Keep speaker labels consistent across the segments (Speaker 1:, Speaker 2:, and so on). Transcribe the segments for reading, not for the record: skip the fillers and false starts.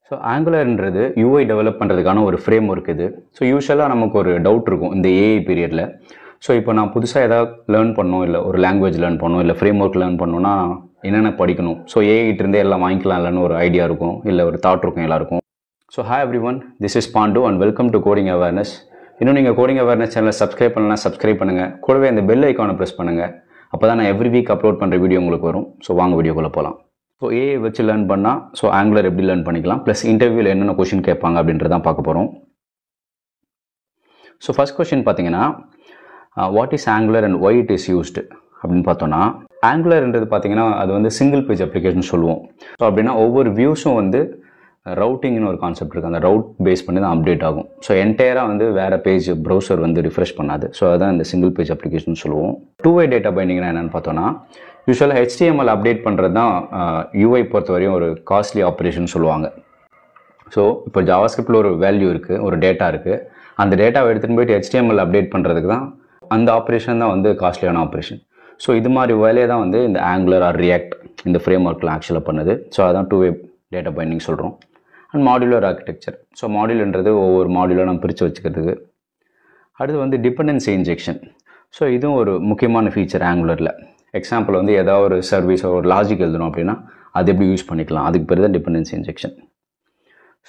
Speaker 1: So ஆங்குலர்ன்றது UI develop பண்ணுறதுக்கான ஒரு frame work இது. ஸோ யூஸ்வலாக நமக்கு ஒரு டவுட் இருக்கும் இந்த ஏஐ பீரியடில். ஸோ இப்போ நான் புதுசாக ஏதாவது லேர்ன் பண்ணணும், இல்லை ஒரு லாங்குவேஜ் லேர்ன் பண்ணணும், இல்லை ஃப்ரேம் ஒர்க் லேர்ன் பண்ணணும்னா என்னென்ன படிக்கணும், ஸோ ஏஐகிட்டேருந்தே எல்லாம் வாங்கிக்கலாம் இல்லைன்னு ஒரு ஐடியா இருக்கும், இல்லை ஒரு தாட் இருக்கும் எல்லாருக்கும். So hi everyone, this is Pandu and welcome to coding awareness. இன்னும் நீங்கள் கோடிங் அவேர்னஸ் சேனலை சப்ஸ்கிரைப் பண்ணலாம், சப்ஸ்கிரைப் பண்ணுங்கள். கூடவே அந்த பெல் ஐக்கானை ப்ரெஸ் பண்ணுங்கள். அப்போ தான் நான் எவ்ரி வீக் அப்லோட் பண்ணுற வீடியோ உங்களுக்கு வரும். ஸோ வாங்க வீடியோக்குள்ளே போகலாம். ஸோ ஏஐ வச்சு லேர்ன் பண்ணால் ஸோ ஆங்குலர் எப்படி லேர்ன் பண்ணிக்கலாம், ப்ளஸ் இன்டர்வியூவில் என்னென்ன கொஷின் கேட்பாங்க அப்படின்றதான் பார்க்க போகிறோம். ஸோ ஃபர்ஸ்ட் கொஷின் பார்த்தீங்கன்னா what is angular and why it is used அப்படின்னு பார்த்தோன்னா, ஆங்குலர்ன்றது பார்த்தீங்கன்னா அது வந்து சிங்கிள் பேஜ் அப்ளிகேஷன் சொல்லுவோம். ஸோ அப்படின்னா ஒவ்வொரு வியூஸும் வந்து ரவுட்டிங்னு ஒரு கான்செப்ட் இருக்குது, அந்த ரவுட் பேஸ் பண்ணி தான் அப்டேட் ஆகும். ஸோ என்டையராக வந்து வேறு பேஜ் ப்ரௌசர் வந்து ரிஃப்ரெஷ் பண்ணாது. ஸோ அதுதான் இந்த சிங்கிள் பேஜ் அப்ளிகேஷன் சொல்லுவோம். டூ வே டேட்டா பைண்டிங்னா என்னென்னு பார்த்தோன்னா, யூஸ்வலாக HTML அப்டேட் பண்ணுறது தான் யூஐ பொறுத்த வரையும் ஒரு காஸ்ட்லி ஆப்ரேஷன் சொல்லுவாங்க. ஸோ இப்போ ஜாவாஸ்கிரிப்டில் ஒரு வேல்யூ இருக்குது, ஒரு டேட்டா இருக்குது, அந்த டேட்டாவை எடுத்துகிட்டு போயிட்டு HTML அப்டேட் பண்ணுறதுக்கு தான் அந்த ஆப்ரேஷன் தான் வந்து காஸ்ட்லியான ஆப்ரேஷன். ஸோ இது மாதிரி வேலையை தான் வந்து இந்த ஆங்குலர் ஆர் ரியாக்ட் இந்த ஃப்ரேம் ஒர்க்கில் ஆக்சுவலாக பண்ணுது. ஸோ அதான் டூ வே டேட்டா பைண்டிங் சொல்கிறோம். And modular architecture. ஸோ மாடுலன்றது ஒவ்வொரு மாடுலாக நம்ம பிரித்து வச்சுக்கிறதுக்கு. அடுத்து வந்து டிபெண்டன்சி இன்ஜெக்ஷன். ஸோ இதுவும் ஒரு முக்கியமான ஃபீச்சர் ஆங்குலரில். எக்ஸாம்பிள் வந்து ஏதாவது ஒரு சர்வீஸ் ஒரு லாஜிக் எழுதணும் அப்படின்னா அது எப்படி யூஸ் பண்ணிக்கலாம், அதுக்கு பேர் தான் டிபெண்டன்சி இன்ஜெக்ஷன்.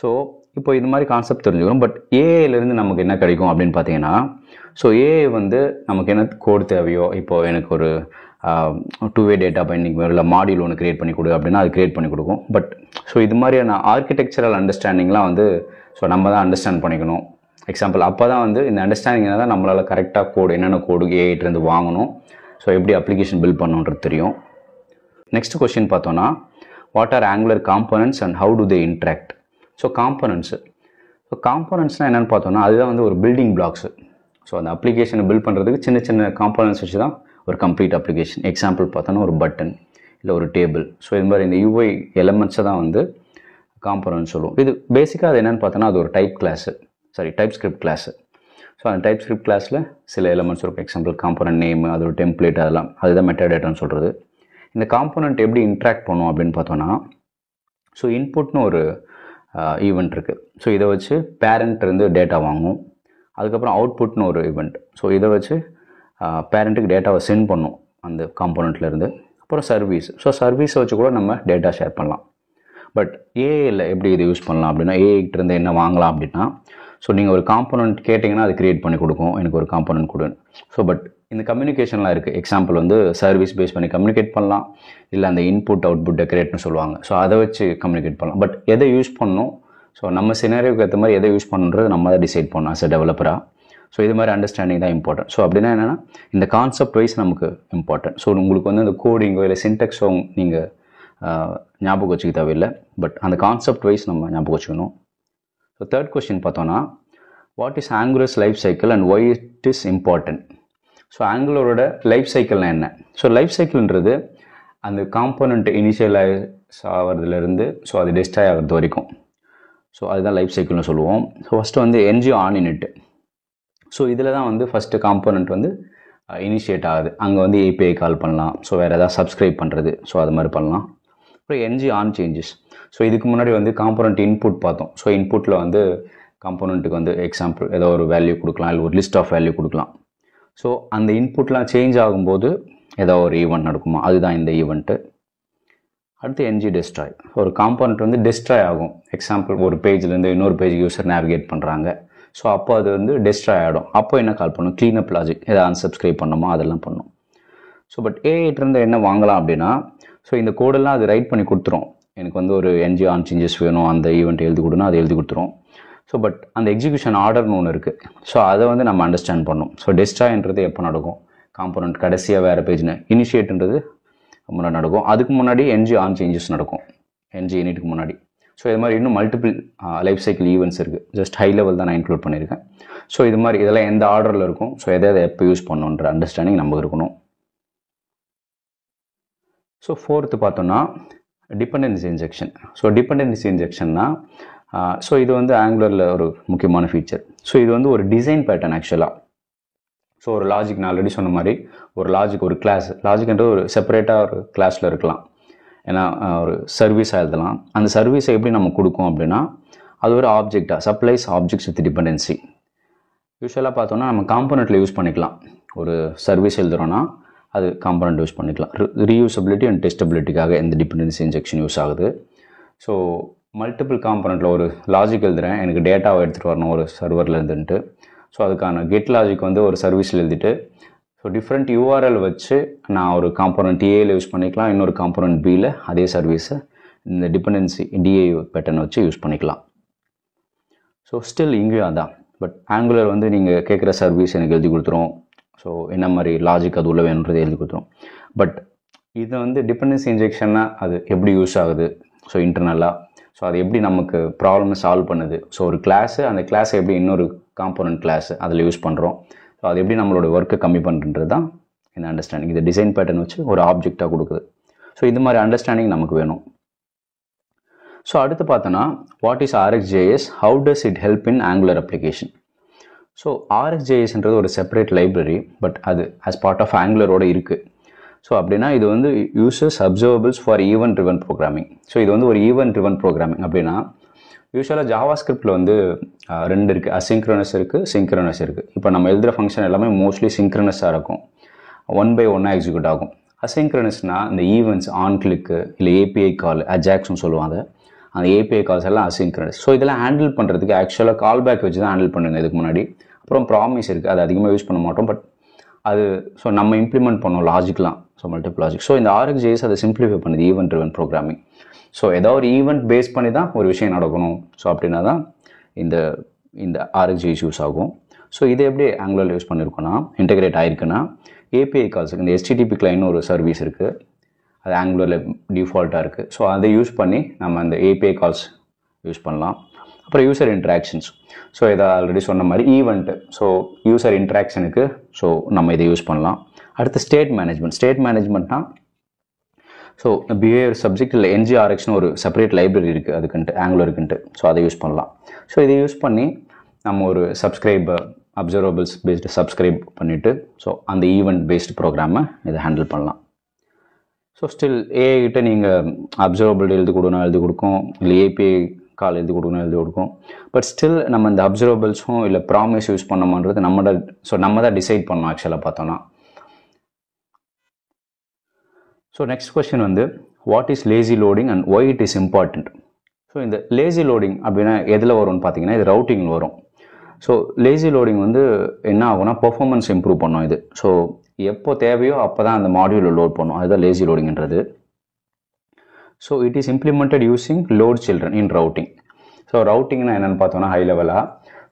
Speaker 1: ஸோ இப்போ இது மாதிரி கான்செப்ட் தெரிஞ்சுக்கிறோம். பட் ஏஐலேருந்து நமக்கு என்ன கிடைக்கும் அப்படின்னு பார்த்தீங்கன்னா, ஸோ ஏஐ வந்து நமக்கு என்ன கோட் தேவையோ, இப்போது எனக்கு ஒரு டூ வே டேட்டா பைண்டிங் இல்லை மாடியூல் ஒன்று க்ரியேட் பண்ணி கொடு அப்படின்னா அது க்ரியேட் பண்ணி கொடுக்கும். பட் ஸோ இது மாதிரியான ஆர்கிடெக்சரல் அண்டர்ஸ்டாண்டிங்லாம் வந்து ஸோ நம்ம தான் அண்டர்ஸ்டாண்ட் பண்ணிக்கணும். எக்ஸாம்பிள் அப்போ தான் வந்து இந்த அண்டர்ஸ்டாண்டிங் தான் நம்மளால் கரெக்டாக கோடு என்னென்ன கோடு ஏஐட்டேருந்து வாங்கணும், ஸோ எப்படி அப்ளிகேஷன் பில்ட் பண்ணணுன்றது தெரியும். நெக்ஸ்ட் கொஸ்டின் பார்த்தோன்னா, what are Angular components and how do they interact. So components. So காம்போனன்ட்ஸ்னால் என்னென்னு பார்த்தோன்னா அதுதான் வந்து ஒரு பில்டிங் பிளாக்ஸு. ஸோ அந்த அப்ளிகேஷனை பில்ட் பண்ணுறதுக்கு சின்ன சின்ன காம்போனன்ட்ஸ் வச்சு தான் ஒரு கம்ப்ளீட் அப்ளிகேஷன். எக்ஸாம்பிள் பார்த்தோன்னா ஒரு பட்டன் இல்லை ஒரு டேபிள். ஸோ இது மாதிரி இந்த யூஐ எலமெண்ட்ஸை தான் வந்து காம்போனன்ட் சொல்லுவோம். இது பேசிக்காக அது என்னென்னு பார்த்தோன்னா அது ஒரு டைப் ஸ்கிரிப்ட் கிளாஸு. ஸோ அந்த டைப் ஸ்கிரிப்ட் கிளாஸில் சில எலமெண்ட்ஸ் இருக்கும். எக்ஸாம்பிள் காம்போனன்ட் நேம், அது ஒரு டெம்ப்ளேட், அதுதான் மெட்டாடேட்டான்னு சொல்கிறது. இந்த காம்போனன்ட் எப்படி இன்ட்ராக்ட் பண்ணும் அப்படின்னு பார்த்தோன்னா, ஸோ இன்புட்னு ஒரு ஈவெண்ட் இருக்குது. ஸோ இதை வச்சு பேரண்ட் இருந்து டேட்டா வாங்கும். அதுக்கப்புறம் அவுட்புட்னு ஒரு ஈவெண்ட். ஸோ இதை வச்சு பேரண்ட்டுக்கு டேட்டாவை சென்ட் பண்ணும் அந்த காம்போனண்ட்லேருந்து. அப்புறம் சர்வீஸ். ஸோ சர்வீஸை வச்சு கூட நம்ம டேட்டா ஷேர் பண்ணலாம். பட் ஏஐயில் எப்படி இது யூஸ் பண்ணலாம் அப்படின்னா, ஏஐக்கிட்டேருந்து என்ன வாங்கலாம் அப்படின்னா, ஸோ நீங்கள் ஒரு காம்போனன்ட் கேட்டிங்கன்னா அது க்ரியேட் பண்ணி கொடுக்கும், எனக்கு ஒரு காம்போனன்ட் கொடுன்னு. ஸோ பட் இந்த கம்யூனிகேஷன்லாம் இருக்குது. எக்ஸாம்பிள் வந்து சர்வீஸ் பேஸ் பண்ணி கம்யூனிகேட் பண்ணலாம், இல்லை அந்த இன்புட் அவுட்புட் டெக்கரேட்னு சொல்லுவாங்க. ஸோ அதை வச்சு கம்யூனிகேட் பண்ணலாம். பட் எதை யூஸ் பண்ணணும், ஸோ நம்ம சினாரியோக்கு ஏற்ற மாதிரி எதை யூஸ் பண்ணணுன்றது நம்ம தான் டிசைட் பண்ணணும் ஆஸ் அ டெவலப்பராக. ஸோ இது மாதிரி அண்டர்ஸ்டாண்டிங் தான் இம்பார்ட்டன்ட். ஸோ அப்படின்னா என்னென்னா இந்த கான்செப்ட் வைஸ் நமக்கு இம்பார்ட்டன்ட். ஸோ உங்களுக்கு வந்து அந்த கோடிங்கோ இல்லை சின்டெக்ஸோ நீங்கள் ஞாபகம் வச்சுக்க தேவையில்லை. பட் அந்த கான்செப்ட் வைஸ் நம்ம ஞாபகம் வச்சுக்கணும். ஸோ தேர்ட் கொஸ்டின் பார்த்தோன்னா, what is Angular's life cycle and why it is important. So ஆங்குலரோட லைஃப் சைக்கிள்னால் என்ன. ஸோ லைஃப் சைக்கிள்ன்றது அந்த காம்போனண்ட் இனிஷியலைஸ் ஆகிறதுலேருந்து ஸோ அது டெஸ்ட்ராய் ஆகிறது வரைக்கும். ஸோ அதுதான் லைஃப் சைக்கிள்னு சொல்லுவோம். ஸோ ஃபஸ்ட்டு வந்து என்ஜிஓ ஆன் இனிட். ஸோ இதில் தான் வந்து ஃபஸ்ட்டு காம்போனண்ட் வந்து இனிஷியேட் ஆகுது. அங்கே வந்து ஏபிஐ கால் பண்ணலாம், ஸோ வேறு ஏதாவது சப்ஸ்கிரைப் பண்ணுறது, ஸோ அது மாதிரி பண்ணலாம். அப்புறம் என்ஜி ஆன் சேஞ்சஸ். ஸோ இதுக்கு முன்னாடி வந்து காம்போனண்ட் இன்புட் பார்த்தோம். ஸோ இன்புட்டில் வந்து காம்போனண்ட்டுக்கு வந்து எக்ஸாம்பிள் ஏதோ ஒரு வேல்யூ கொடுக்கலாம், இல்லை ஒரு லிஸ்ட் ஆஃப் வேல்யூ கொடுக்கலாம். ஸோ அந்த இன்புட்லாம் சேஞ்ச் ஆகும்போது ஏதோ ஒரு ஈவெண்ட் நடக்குமா, அதுதான் இந்த ஈவெண்ட்டு. அடுத்து என்ஜி டெஸ்ட்ராய். ஒரு காம்போனண்ட் வந்து டெஸ்ட்ராய் ஆகும். எக்ஸாம்பிள் ஒரு பேஜ்லேருந்து இன்னொரு பேஜ் யூஸர் நேவிகேட் பண்ணுறாங்க. ஸோ அப்போ அது வந்து டெஸ்ட்ராய் ஆகிடும். அப்போ என்ன கால் பண்ணும், க்ளீனப் லாஜிக், எதாவது அன்சப்ஸ்கிரைப் பண்ணணுமா அதெல்லாம் பண்ணும். ஸோ பட் ஏஐட்டிருந்து என்ன வாங்கலாம் அப்படின்னா, ஸோ இந்த கோடெல்லாம் அது ரைட் பண்ணி கொடுத்துரும். எனக்கு வந்து ஒரு என்ஜி ஆன் சேஞ்சஸ் வேணும், அந்த ஈவெண்ட் எழுதி கொடுனா அது எழுதி கொடுத்துரும். ஸோ பட் அந்த எக்ஸிக்யூஷன் ஆர்டர்னு ஒன்று இருக்குது. ஸோ அதை வந்து நம்ம அண்டர்ஸ்டாண்ட் பண்ணணும். ஸோ டெஸ்ட்ராய்ன்றது எப்போ நடக்கும், காம்போனண்ட் கடைசியாக வேறு பேஜ்னு. இனிஷியேட்ன்றது முன்னாடி நடக்கும், அதுக்கு முன்னாடி என்ஜி ஆன் சேஞ்சஸ் நடக்கும், என்ஜி யூனிட்டுக்கு முன்னாடி. ஸோ இது மாதிரி இன்னும் மல்டிபிள் லைஃப் சைக்கிள் ஈவெண்ட்ஸ் இருக்குது. ஜஸ்ட் ஹை லெவல் தான் நான் இன்க்ளூட் பண்ணியிருக்கேன். ஸோ இது மாதிரி இதெல்லாம் எந்த ஆர்டரில் இருக்கும், ஸோ எதை எப்போ யூஸ் பண்ணணுன்ற அண்டர்ஸ்டாண்டிங் நமக்கு இருக்கணும். ஸோ ஃபோர்த்து பார்த்தோன்னா டிபெண்டன்சி இன்ஜெக்ஷன். ஸோ டிபெண்டன்சி இன்ஜெக்ஷன்னா ஸோ இது வந்து ஆங்குலரில் ஒரு முக்கியமான ஃபீச்சர். ஸோ இது வந்து ஒரு டிசைன் பேட்டர்ன் ஆக்சுவலாக. ஸோ ஒரு லாஜிக் நான் ஆல்ரெடி சொன்ன மாதிரி ஒரு லாஜிக், ஒரு கிளாஸ் லாஜிக்ன்றது ஒரு செப்பரேட்டாக ஒரு கிளாஸில் இருக்கலாம். ஏன்னா ஒரு சர்வீஸாக எழுதலாம். அந்த சர்வீஸை எப்படி நம்ம கொடுக்கும் அப்படின்னா அது ஒரு ஆப்ஜெக்டாக சப்ளைஸ் ஆப்ஜெக்ட்ஸ் வித் டிபெண்டன்சி. யூஸ்வலாக பார்த்தோன்னா நம்ம காம்பனண்ட்டில் யூஸ் பண்ணிக்கலாம். ஒரு சர்வீஸ் எழுதுகிறோன்னா அது காம்பனண்ட் யூஸ் பண்ணிக்கலாம். ரீயூசபிலிட்டி அண்ட் டெஸ்டபிலிட்டிக்காக எந்த டிபெண்டன்சி இன்ஜெக்ஷன் யூஸ் ஆகுது. ஸோ மல்டிபிள் காம்பனண்ட்டில் ஒரு லாஜிக் எழுதுகிறேன், எனக்கு டேட்டாவை எடுத்துகிட்டு வரணும் ஒரு சர்வரில் இருந்துட்டு. ஸோ அதுக்கான கெட் லாஜிக் வந்து ஒரு சர்வீஸில் எழுதிட்டு ஸோ டிஃப்ரெண்ட் யூஆர்எல் வச்சு நான் ஒரு காம்பனண்ட் ஏல யூஸ் பண்ணிக்கலாம், இன்னொரு காம்பனண்ட் பியில் அதே சர்வீஸை இந்த டிபெண்டன்சி டிஏ பேட்டர்னை வச்சு யூஸ் பண்ணிக்கலாம். ஸோ ஸ்டில் இங்கேயும் அதான். பட் ஆங்குலர் வந்து நீங்கள் கேட்குற சர்வீஸ் எனக்கு எழுதி கொடுத்துரும். ஸோ என்ன மாதிரி லாஜிக் அது உள்ள வேணுன்றது எழுதி கொடுத்துரும். பட் இது வந்து டிபெண்டன்சி இன்ஜெக்ஷன்னா அது எப்படி யூஸ் ஆகுது, ஸோ இன்டர்னலாக ஸோ அது எப்படி நமக்கு ப்ராப்ளமை சால்வ் பண்ணுது. ஸோ ஒரு கிளாஸு அந்த கிளாஸை எப்படி இன்னொரு காம்போனன்ட் கிளாஸு அதில் யூஸ் பண்ணுறோம். ஸோ அது எப்படி நம்மளோட ஒர்க்கை கம்மி பண்ணுறது தான் இந்த அண்டர்ஸ்டாண்டிங். இது டிசைன் பேட்டர்ன் வச்சு ஒரு ஆப்ஜெக்டாக கொடுக்குது. ஸோ இது மாதிரி அண்டர்ஸ்டாண்டிங் நமக்கு வேணும். ஸோ அடுத்து பார்த்தோன்னா what is RxJS, how does it help in Angular application. So RxJSன்றது ஒரு செப்பரேட் லைப்ரரி, பட் அது ஆஸ் பார்ட் ஆஃப் ஆங்குலரோட இருக்குது. ஸோ அப்படின்னா இது வந்து users observables for event driven programming. So இது வந்து ஒரு ஈவென்ட் ட்ரிவன் ப்ரோக்ராமிங். அப்படின்னா யூஸ்வலாக ஜாவா ஸ்கிரிப்டில் வந்து ரெண்டு இருக்குது, அசிங்க்ரனஸ் இருக்குது, சிங்க்ரனஸ் இருக்குது. இப்போ நம்ம எழுதுகிற ஃபங்க்ஷன் எல்லாமே மோஸ்ட்லி சிங்க்ரனஸாக இருக்கும், 1 by 1 எக்ஸிக்யூட் ஆகும். அசிங்க்ரனஸ்னால் இந்த ஈவெண்ட்ஸ் ஆன் கிளிக்கு இல்லை ஏபிஐ கால் அஜாக்ஸ்னு சொல்லுவாங்க, அந்த ஏபிஐ கால்ஸ் எல்லாம் அசிங்க்ரனஸ். ஸோ இதெல்லாம் ஹேண்டில் பண்ணுறதுக்கு ஆக்சுவலாக கால் பேக் வச்சு தான் ஹேண்டில் பண்ணுங்க இதுக்கு முன்னாடி. அப்புறம் ப்ராமிஸ் இருக்குது, அது அதிகமாக யூஸ் பண்ண மாட்டோம். பட் அது ஸோ நம்ம இம்ப்ளிமெண்ட் பண்ணோம் லாஜிக்லாம், ஸோ மல்டிபிள் லாஜிக். ஸோ இந்த RxJS அதை சிம்பிளிஃபை பண்ணுது ஈவென்ட் ட்ரிவன் ப்ரோக்ராமிங். ஸோ ஏதாவது ஒரு ஈவெண்ட் பேஸ் பண்ணி தான் ஒரு விஷயம் நடக்கணும். ஸோ அப்படின்னா தான் இந்த இந்த RxJS யூஸ் ஆகும். ஸோ இதை எப்படி ஆங்குலரில் யூஸ் பண்ணியிருக்கோன்னா இன்டெகிரேட் ஆகிருக்குன்னா ஏபிஐ கால்ஸுக்கு இந்த HTTP கிளைன்னு ஒரு சர்வீஸ் இருக்குது, அது ஆங்குலரில் டிஃபால்ட்டாக இருக்குது. ஸோ அதை யூஸ் பண்ணி நம்ம அந்த ஏபிஐ கால்ஸ் யூஸ் பண்ணலாம். அப்புறம் யூசர் இன்ட்ராக்ஷன்ஸ். ஸோ இதை ஆல்ரெடி சொன்ன மாதிரி ஈவெண்ட்டு, ஸோ யூசர் இன்ட்ராக்ஷனுக்கு ஸோ நம்ம இதை யூஸ் பண்ணலாம். அடுத்து ஸ்டேட் மேனேஜ்மெண்ட். ஸ்டேட் மேனேஜ்மெண்ட்னா ஸோ பிஹேவியர் சப்ஜெக்ட் இல்லை NGRXன்னு ஒரு செப்பரேட் லைப்ரரி இருக்குது அதுக்குன்ட்டு ஆங்குலருக்குன்ட்டு. ஸோ அதை யூஸ் பண்ணலாம். ஸோ இதை யூஸ் பண்ணி நம்ம ஒரு அப்சர்வபிள்ஸ் பேஸ்டு சப்ஸ்கிரைப் பண்ணிவிட்டு ஸோ அந்த ஈவெண்ட் பேஸ்டு ப்ரோக்ராமை இதை ஹேண்டில் பண்ணலாம். ஸோ ஸ்டில் ஏஐ கிட்ட நீங்கள் அப்சர்வபிள் எழுதி கொடுக்கணும் எழுதி கொடுக்கும், இல்லை ஏபிஐ கால் எழுதி கொடுக்கணும் எழுதி கொடுக்கும். பட் ஸ்டில் நம்ம இந்த அப்சர்வபிள்ஸும் இல்லை ப்ராமிஸ் யூஸ் பண்ணோம்ன்றது நம்ம தான் டிசைட் பண்ணோம் ஆக்சுவலாக பார்த்தோன்னா. ஸோ நெக்ஸ்ட் கொஸ்டின் வந்து what is lazy loading and why it is important. So இந்த லேசி லோடிங் அப்படின்னா எதில் வரும்னு பார்த்தீங்கன்னா இது ரவுட்டிங்கில் வரும். ஸோ லேசி லோடிங் வந்து என்ன ஆகும்னா பெர்ஃபார்மன்ஸ் இம்ப்ரூவ் பண்ணும் இது. ஸோ எப்போ தேவையோ அப்போ தான் அந்த மாடியூலை லோட் பண்ணும், அதுதான் லேசி லோடிங்ன்றது. So it is implemented using load children in routing. So ரவுட்டிங்னா என்னென்னு பார்த்தோன்னா ஹை லெவலாக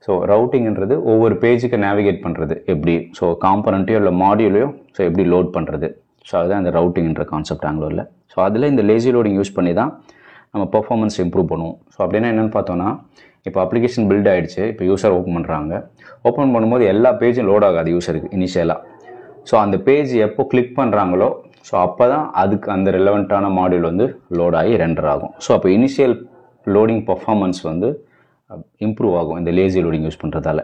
Speaker 1: ஸோ ரவுட்டிங்ன்றது ஒவ்வொரு பேஜுக்கு நேவிகேட் பண்ணுறது எப்படி, ஸோ காம்பனண்ட்டையோ இல்லை மாடியூலையோ ஸோ எப்படி லோட் பண்ணுறது. ஸோ அதுதான் இந்த ரவுட்டிங்ன்ற கான்செப்ட் ஆங்குலரில். ஸோ அதில் இந்த லேசி லோடிங் யூஸ் பண்ணி தான் நம்ம பெர்ஃபார்மன்ஸ் இம்ப்ரூவ் பண்ணுவோம். ஸோ அப்படின்னா என்னென்னு பார்த்தோன்னா இப்போ அப்ளிகேஷன் பில்ட் ஆகிடுச்சு, இப்போ யூசர் ஓப்பன் பண்ணுறாங்க, ஓப்பன் பண்ணும்போது எல்லா பேஜும் லோட் ஆகாது யூசருக்கு இனிஷியலாக. ஸோ அந்த பேஜ் எப்போ கிளிக் பண்ணுறாங்களோ ஸோ அப்போ தான் அதுக்கு அந்த ரெலவெண்ட்டான மாடியூல் வந்து லோட் ஆகி ரெண்டர் ஆகும். ஸோ அப்போ இனிஷியல் லோடிங் பர்ஃபார்மன்ஸ் வந்து இம்ப்ரூவ் ஆகும் இந்த லேசி லோடிங் யூஸ் பண்ணுறதால.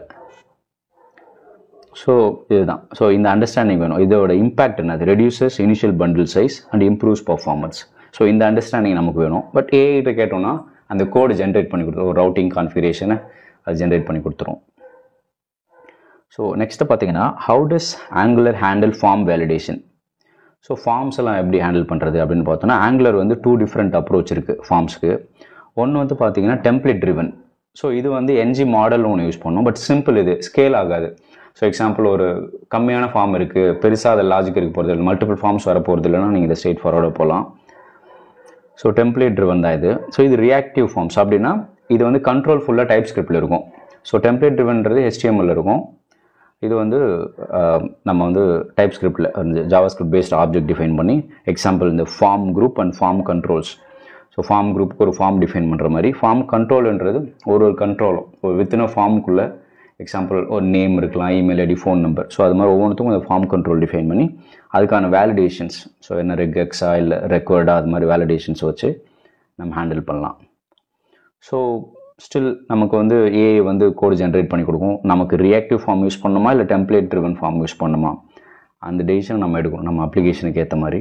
Speaker 1: ஸோ இதுதான். ஸோ இந்த அண்டர்ஸ்டாண்டிங் வேணும். இதோட இம்பாக்ட் என்னது, reduces initial bundle size and improves performance. So இந்த அண்டர்ஸ்டாண்டிங் நமக்கு வேணும். பட் ஏஐ கேட்டோம்னா அந்த கோடு ஜென்ரேட் பண்ணி கொடுத்துரும், ஒரு ரவுட்டிங் கான்ஃபிகரேஷனை அது ஜென்ரேட் பண்ணி கொடுத்துரும். ஸோ நெக்ஸ்ட்டு பார்த்தீங்கன்னா how does angular handle form validation. So forms எல்லாம் எப்படி ஹேண்டில் பண்ணுறது அப்படின்னு பார்த்தோன்னா ஆங்குலர் வந்து 2 டிஃப்ரெண்ட் அப்ரோச் இருக்குது ஃபார்ம்ஸ்க்கு. ஒன்று வந்து பார்த்தீங்கன்னா டெம்ப்ளேட் ட்ரிவன். ஸோ இது வந்து NG மாடல் ஒன்று யூஸ் பண்ணோம், பட் சிம்பிள், இது ஸ்கேல் ஆகாது. ஸோ எக்ஸாம்பிள் ஒரு கம்மியான ஃபார்ம் இருக்குது, பெருசாக அதை லாஜிக் இருக்க போகிறது இல்லை, மல்டிபிள் ஃபார்ம்ஸ் வர போகிறது இல்லைன்னா நீங்கள் இதை ஸ்ட்ரெயிட் ஃபார்வர்டாக போகலாம். ஸோ டெம்ப்ளேட் ட்ரிவன் தான் இது. ஸோ இது ரியாக்டிவ் ஃபார்ம்ஸ். அப்படின்னா இது வந்து கண்ட்ரோல் ஃபுல்லாக டைப் ஸ்கிரிப்டில் இருக்கும். ஸோ டெம்ப்ளேட் ட்ரிவன்றது HTML இருக்கும். இது வந்து நம்ம வந்து டைப் ஸ்கிரிப்டில் JavaScript based object define பண்ணி, எக்ஸாம்பிள் இந்த form group and form controls. So form குரூப்புக்கு ஒரு ஃபார்ம் டிஃபைன் பண்ணுற மாதிரி ஃபார்ம் கண்ட்ரோல்ன்றது ஒரு கண்ட்ரோலும் ஒரு வித்தின் ஃபார்முக்குள்ளே, எக்ஸாம்பிள் ஒரு நேம் இருக்கலாம், email ID, phone number. So அது மாதிரி ஒவ்வொன்றுத்துக்கும் இந்த ஃபார்ம் கண்ட்ரோல் டிஃபைன் பண்ணி அதுக்கான வேலிடேஷன்ஸ், ஸோ என்ன ரெக்எக்ஸா இல்லை ரெக்வர்டா, அது மாதிரி வேலிடேஷன்ஸ் வச்சு நம்ம ஹேண்டில் பண்ணலாம். ஸோ ஸ்டில் நமக்கு வந்து ஏஐ வந்து கோடு ஜென்ரேட் பண்ணி கொடுக்கும். நமக்கு ரியாக்டிவ் ஃபார்ம் யூஸ் பண்ணணுமா இல்லை டெம்ப்ளேட் ட்ரிவன் ஃபார்ம் யூஸ் பண்ணணுமா, அந்த டெசிஷன் நம்ம எடுக்கணும் நம்ம அப்ளிகேஷனுக்கு ஏற்ற மாதிரி.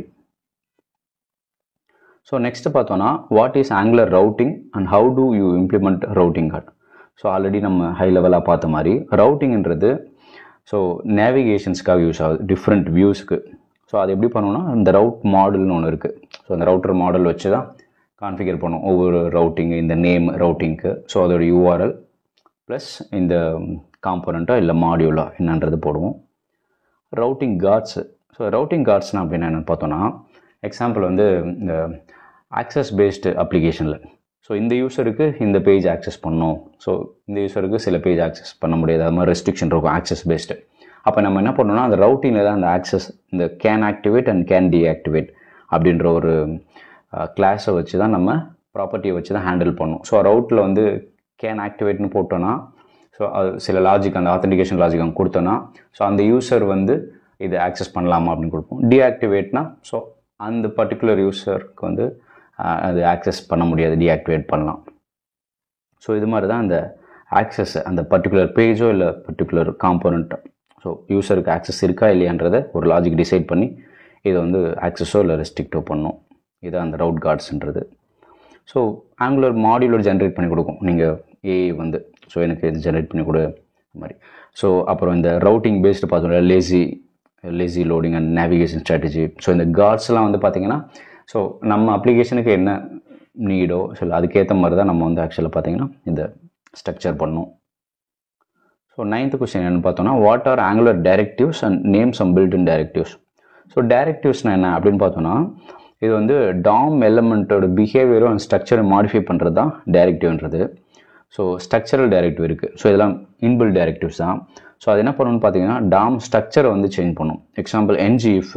Speaker 1: ஸோ நெக்ஸ்ட் பார்த்தோன்னா what is angular routing and how to you implement routing card. So already நம்ம ஹை லெவலாக பார்த்த மாதிரி ரவுட்டிங்ன்றது ஸோ நேவிகேஷன்ஸ்க்காக யூஸ் ஆகுது டிஃப்ரெண்ட் வியூஸ்க்கு. ஸோ அது எப்படி பண்ணணும்னா இந்த ரவுட் மாடல்னு ஒன்று இருக்குது. ஸோ அந்த ரவுட்டர் மாடல் வச்சு தான் கான்ஃபிகர் பண்ணும் ஒவ்வொரு ரவுட்டிங்கு, இந்த நேம் ரவுட்டிங்க்கு. ஸோ அதோட யூஆர்எல் ப்ளஸ் இந்த காம்போனண்ட்டோ இல்லை மாடியூலோ என்னன்றது போடுவோம். Routing cards. ஸோ ரவுட்டிங் கார்ட்ஸ்னால் அப்படின்னு என்னென்னு பார்த்தோன்னா எக்ஸாம்பிள் வந்து இந்த ஆக்சஸ் பேஸ்டு அப்ளிகேஷனில் ஸோ இந்த யூஸருக்கு இந்த பேஜ் ஆக்சஸ் பண்ணணும், ஸோ இந்த யூஸருக்கு சில பேஜ் ஆக்சஸ் பண்ண முடியாது, அது மாதிரி ரெஸ்ட்ரிக்ஷன் இருக்கும் ஆக்சஸ் பேஸ்டு. அப்போ நம்ம என்ன பண்ணணும்னா அந்த ரவுட்டிங்கில் தான் அந்த ஆக்சஸ் இந்த can activate and can deactivate அப்படின்ற ஒரு கிளாஸை வச்சு தான் நம்ம ப்ராப்பர்ட்டியை வச்சு தான் ஹேண்டில் பண்ணணும். ஸோ ரவுட்டில் வந்து கேன் ஆக்டிவேட்னு போட்டோன்னா ஸோ அது சில லாஜிக் அந்த ஆத்தென்டிகேஷன் லாஜிக் அங்கே கொடுத்தோன்னா ஸோ அந்த யூஸர் வந்து இது ஆக்சஸ் பண்ணலாமா அப்படின்னு கொடுப்போம். டீஆக்டிவேட்னா ஸோ அந்த பர்டிகுலர் யூஸருக்கு வந்து அது ஆக்சஸ் பண்ண முடியாது, டீஆக்டிவேட் பண்ணலாம். ஸோ இது மாதிரி தான் அந்த ஆக்சஸ் அந்த பர்டிகுலர் பேஜோ இல்லை பர்டிகுலர் காம்போனண்ட்டோ ஸோ யூஸருக்கு ஆக்சஸ் இருக்கா இல்லையான்றதை ஒரு லாஜிக் டிசைட் பண்ணி இதை வந்து ஆக்சஸோ இல்லை ரெஸ்ட்ரிக்டோ பண்ணணும். இதுதான் அந்த ரவுட் கார்ட்ஸ்ன்றது. ஸோ ஆங்குலர் மாடியூலோட ஜென்ரேட் பண்ணி கொடுக்கும். நீங்கள் ஏஐ வந்து ஸோ எனக்கு இது ஜென்ரேட் பண்ணி கொடு மாதிரி. ஸோ அப்புறம் இந்த ரவுட்டிங் பேஸ்டு பார்த்தோம்னா lazy loading and navigation strategy. So இந்த கார்ட்ஸ்லாம் வந்து பார்த்திங்கன்னா ஸோ நம்ம அப்ளிகேஷனுக்கு என்ன நீடோ ஸோ அதுக்கேற்ற மாதிரி தான் நம்ம வந்து ஆக்சுவலாக பார்த்திங்கன்னா இந்த ஸ்ட்ரக்சர் பண்ணோம். ஸோ 9th கொஸ்டின் என்னென்னு பார்த்தோன்னா what are Angular directives and names and built in directives. So டைரக்டிவ்ஸ்னால் என்ன அப்படின்னு பார்த்தோன்னா இது வந்து டாம் எலமெண்ட்டோட பிஹேவியரும் அண்ட் ஸ்ட்ரக்சரை மாடிஃபை பண்ணுறது தான் டைரக்டிவ்ன்றது. ஸோ ஸ்ட்ரக்சரல் டைரக்டிவ் இருக்குது. ஸோ இதெல்லாம் இன்பில் டைரக்டிவ்ஸ் தான். ஸோ அது என்ன பண்ணணும்னு பார்த்தீங்கன்னா டாம் ஸ்ட்ரக்சரை வந்து சேஞ்ச் பண்ணும். எக்ஸாம்பிள் என்ஜிஎஃப்,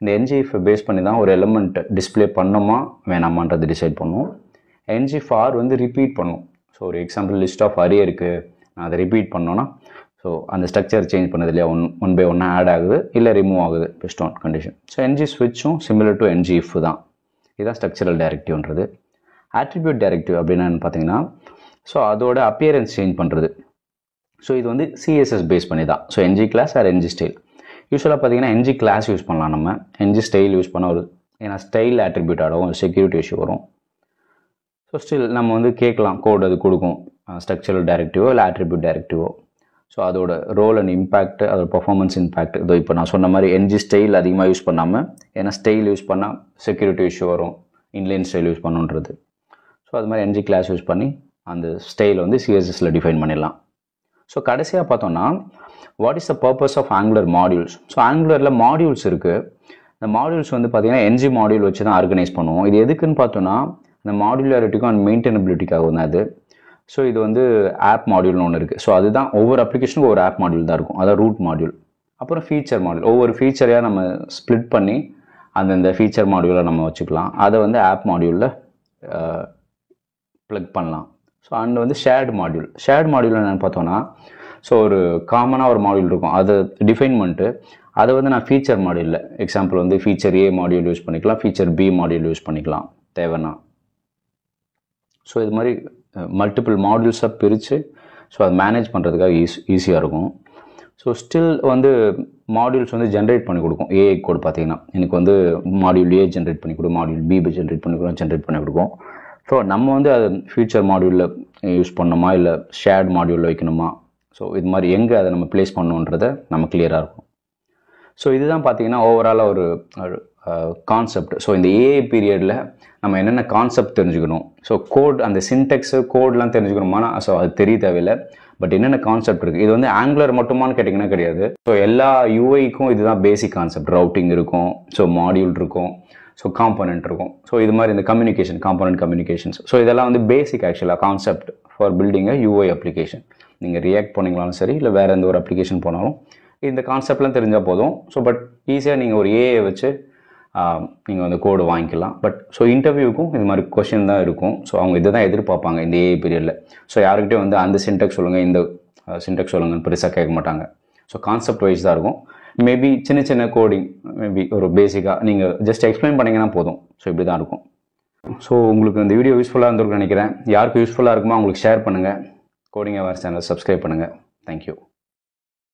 Speaker 1: இந்த என்ஜிஎஃப் பேஸ் பண்ணி தான் ஒரு எலமெண்ட் டிஸ்பிளே பண்ணோமா வேணாமான்றது டிசைட் பண்ணும். என்ஜிஎஃப்ஆர் வந்து ரிப்பீட் பண்ணும். ஸோ ஒரு எக்ஸாம்பிள் லிஸ்ட் ஆஃப் அரே இருக்குது, நான் அதை ரிப்பீட் பண்ணோன்னா ஸோ அந்த ஸ்ட்ரக்சர் சேஞ்ச் பண்ணது இல்லையா, ஒன் பை ஒன்னாக ஆட் ஆகுது இல்லை ரிமூவ் ஆகுது based on condition. So ng ஸ்விட்சும் சிமிலர் டு என்ஜிஎஃப் தான். இதுதான் ஸ்ட்ரக்சரல் டைரக்டிவ்ன்றது. ஆட்ரிபியூட் டைரக்டிவ் அப்படின்னா பார்த்தீங்கன்னா ஸோ அதோட அப்பியரன்ஸ் சேஞ்ச் பண்ணுறது. ஸோ இது வந்து சிஎஸ்எஸ் பேஸ் பண்ணி தான். So NG class or NG style. யூஸ்வலாக பார்த்தீங்கன்னா என்ஜி கிளாஸ் யூஸ் பண்ணலாம், நம்ம என்ஜி ஸ்டைல் யூஸ் பண்ண ஒரு ஏன்னா ஸ்டைல் ஆட்ரிபியூட் ஆகும், செக்யூரிட்டி இஷ்யூ வரும். ஸோ ஸ்டில் நம்ம வந்து கேட்கலாம் கோட் அது கொடுக்கும் ஸ்ட்ரக்சரல் டைரக்டிவோ இல்லை ஆட்ரிபியூட் டைரக்டிவோ. ஸோ அதோட ரோல் அண்ட் இம்பேக்ட், அதோட பர்ஃபார்மன்ஸ் இம்பேக்ட். இதோ இப்போ நான் சொன்ன மாதிரி என்ஜி ஸ்டைல் அதிகமாக யூஸ் பண்ணாமல், ஏன்னா ஸ்டைல் யூஸ் பண்ணால் செக்யூரிட்டி இஷ்யூ வரும், இன்லைன் ஸ்டைல் யூஸ் பண்ணுன்றது. ஸோ அது மாதிரி என்ஜி கிளாஸ் யூஸ் பண்ணி அந்த ஸ்டைல் வந்து சிஎஸ்எஸில் டிஃபைன் பண்ணிடலாம். ஸோ கடைசியாக பார்த்தோன்னா what is the purpose of Angular modules. So ஆங்குலரில் மாடியூல்ஸ் இருக்குது. இந்த மாடியூல்ஸ் வந்து பார்த்தீங்கன்னா என்ஜி மாடியூல் வச்சு தான் ஆர்கனைஸ் பண்ணுவோம். இது எதுக்குன்னு பார்த்தோன்னா இந்த மாடுலாரிட்டிக்கும் அண்ட் மெயின்டெனபிலிட்டிக்காக தான் அது. ஸோ இது வந்து ஆப் மாடியூல்னு ஒன்று இருக்குது. ஸோ அதுதான் ஒவ்வொரு அப்ளிகேஷனுக்கும் ஒரு ஆப் மாடியூல் தான் இருக்கும், அதான் ரூட் மாடியூல். அப்புறம் ஃபீச்சர் மாடியூல், ஒவ்வொரு ஃபீச்சரையாக நம்ம ஸ்ப்ளிட் பண்ணி அந்தந்த ஃபீச்சர் மாடியூலை நம்ம வச்சுக்கலாம். அதை வந்து ஆப் மாடியூலில் ப்ளக் பண்ணலாம். ஸோ அண்ட் வந்து ஷேர்டு மாடியூல் என்னென்னு பார்த்தோன்னா ஸோ ஒரு காமனாக ஒரு மாடியூல் இருக்கும், அதை டிஃபைன் பண்ணிட்டு அதை வந்து நான் ஃபீச்சர் மாடியூலில் எக்ஸாம்பிள் வந்து ஃபீச்சர் ஏ மாடியூல் யூஸ் பண்ணிக்கலாம், ஃபீச்சர் பி மாடியூல் யூஸ் பண்ணிக்கலாம் தேவைன்னா. ஸோ இது மாதிரி மல்டிபிள் மாடியூல்ஸாக பிரித்து ஸோ அதை மேனேஜ் பண்ணுறதுக்காக ஈஸியாக இருக்கும். ஸோ ஸ்டில் வந்து மாடியூல்ஸ் வந்து ஜென்ரேட் பண்ணி கொடுக்கும். ஏஐ கோட் பார்த்தீங்கன்னா எனக்கு வந்து மாடியூல் ஏ ஜென்ரேட் பண்ணி கொடு, மாடியூல் பி ஜென்ரேட் பண்ணி கொடுக்கும். ஸோ நம்ம வந்து அது ஃபியூச்சர் மாடியூலில் யூஸ் பண்ணணுமா இல்லை ஷேர்ட் மாடியூலில் வைக்கணுமா, ஸோ இது மாதிரி எங்கே அதை நம்ம ப்ளேஸ் பண்ணணுன்றதை நம்ம கிளியராக இருக்கும். ஸோ இதுதான் பார்த்தீங்கன்னா ஓவராலாக ஒரு கான்செப்ட். ஸோ இந்த ஏஐ பீரியடில் நம்ம என்னென்ன கான்செப்ட் தெரிஞ்சுக்கணும், ஸோ கோட் அந்த சின்டெக்ஸு கோட்லாம் தெரிஞ்சுக்கணுமானா ஸோ அது தெரிய தேவையில்லை. பட் என்னென்ன கான்செப்ட் இருக்குது, இது வந்து ஆங்குலர் மட்டுமானு கேட்டிங்கன்னா கிடையாது. ஸோ எல்லா யூஐக்கும் இதுதான் பேசிக் கான்செப்ட். ரவுட்டிங் இருக்கும், ஸோ மாடியூல் இருக்கும், ஸோ காம்போனன்ட் இருக்கும். ஸோ இது மாதிரி இந்த காம்போனன்ட் கம்யூனிகேஷன்ஸ், ஸோ இதெல்லாம் வந்து பேசிக் ஆக்சுவலாக concept for building a UI application. நீங்கள் ரியாக்ட் பண்ணிங்களாலும் சரி இல்லை வேறு எந்த ஒரு அப்ளிகேஷன் போனாலும் இந்த கான்செப்ட்லாம் தெரிஞ்சால் போதும். ஸோ பட் ஈஸியாக நீங்கள் ஒரு ஏஐ வச்சு நீங்கள் வந்து கோடு வாங்கிக்கலாம். பட் ஸோ இன்டர்வியூக்கும் இது மாதிரி கொஷின் தான் இருக்கும். ஸோ அவங்க இதை தான் எதிர்பார்ப்பாங்க இந்த ஏஐ பீரியடில். ஸோ யாருக்கிட்டே வந்து அந்த சின்டெக்ஸ் சொல்லுங்கள், இந்த சின்டெக்ஸ் சொல்லுங்கன்னு பெருசாக கேட்க மாட்டாங்க. ஸோ கான்செப்ட் வைஸ் தான் இருக்கும். மேபி சின்ன கோடிங் மேபி ஒரு பேசிக்காக நீங்கள் ஜஸ்ட் எக்ஸ்பிளைன் பண்ணிங்கன்னா போதும். ஸோ இப்படி தான் இருக்கும். ஸோ உங்களுக்கு இந்த வீடியோ யூஸ்ஃபுல்லாக இருந்திருக்குன்னு நினைக்கிறேன். யாருக்கு யூஸ்ஃபுல்லாக இருக்குமோ அவங்களுக்கு ஷேர் பண்ணுங்கள். கோடிங் அவேர்ஸ் சேனல் சப்ஸ்கிரைப் பண்ணுங்கள். தேங்க்யூ.